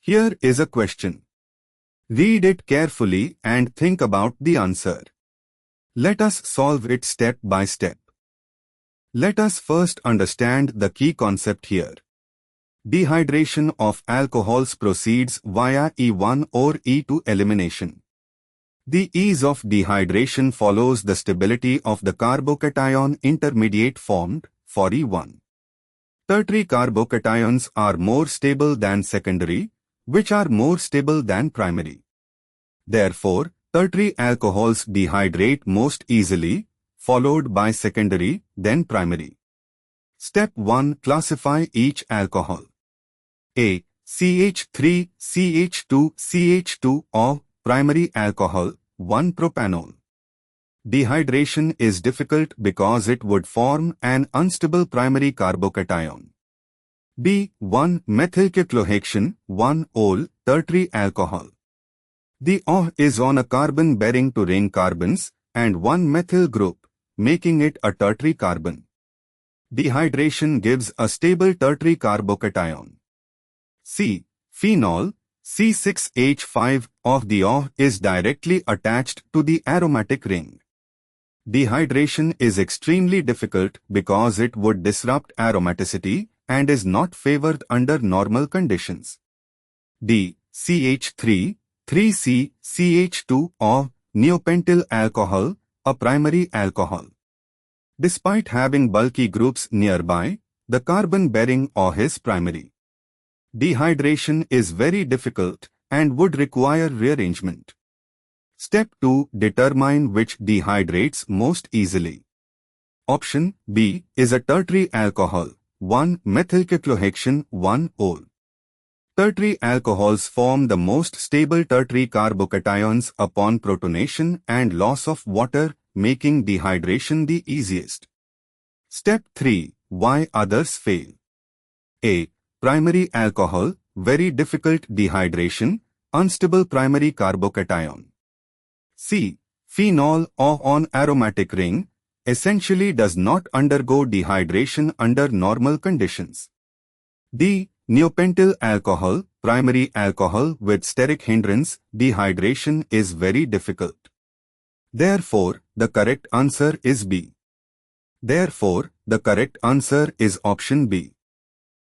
Here is a question. Read it carefully and think about the answer. Let us solve it step by step. Let us first understand the key concept here. Dehydration of alcohols proceeds via E1 or E2 elimination. The ease of dehydration follows the stability of the carbocation intermediate formed for E1. Tertiary carbocations are more stable than secondary, which are more stable than primary. Therefore, tertiary alcohols dehydrate most easily, followed by secondary, then primary. Step 1. Classify each alcohol. A. CH3, CH2, CH2 of primary alcohol, 1-propanol. Dehydration is difficult because it would form an unstable primary carbocation. B. 1-methylcyclohexane, 1-ol, tertiary alcohol. The OH is on a carbon bearing to ring carbons and 1-methyl group, making it a tertiary carbon. Dehydration gives a stable tertiary carbocation. C. Phenol, C6H5 of the OH is directly attached to the aromatic ring. Dehydration is extremely difficult because it would disrupt aromaticity and is not favored under normal conditions. D. CH3, 3C, CH2 of neopentyl alcohol, a primary alcohol. Despite having bulky groups nearby, the carbon-bearing OH is primary. Dehydration is very difficult and would require rearrangement. Step 2. Determine which dehydrates most easily. Option B is a tertiary alcohol, 1-methylcyclohexane, 1-ol. Tertiary alcohols form the most stable tertiary carbocations upon protonation and loss of water, making dehydration the easiest. Step 3. Why others fail. A. Primary alcohol, very difficult dehydration, unstable primary carbocation. C. Phenol OH on aromatic ring, essentially does not undergo dehydration under normal conditions. D. Neopentyl alcohol, primary alcohol with steric hindrance, dehydration is very difficult. Therefore, the correct answer is B. Therefore, the correct answer is option B.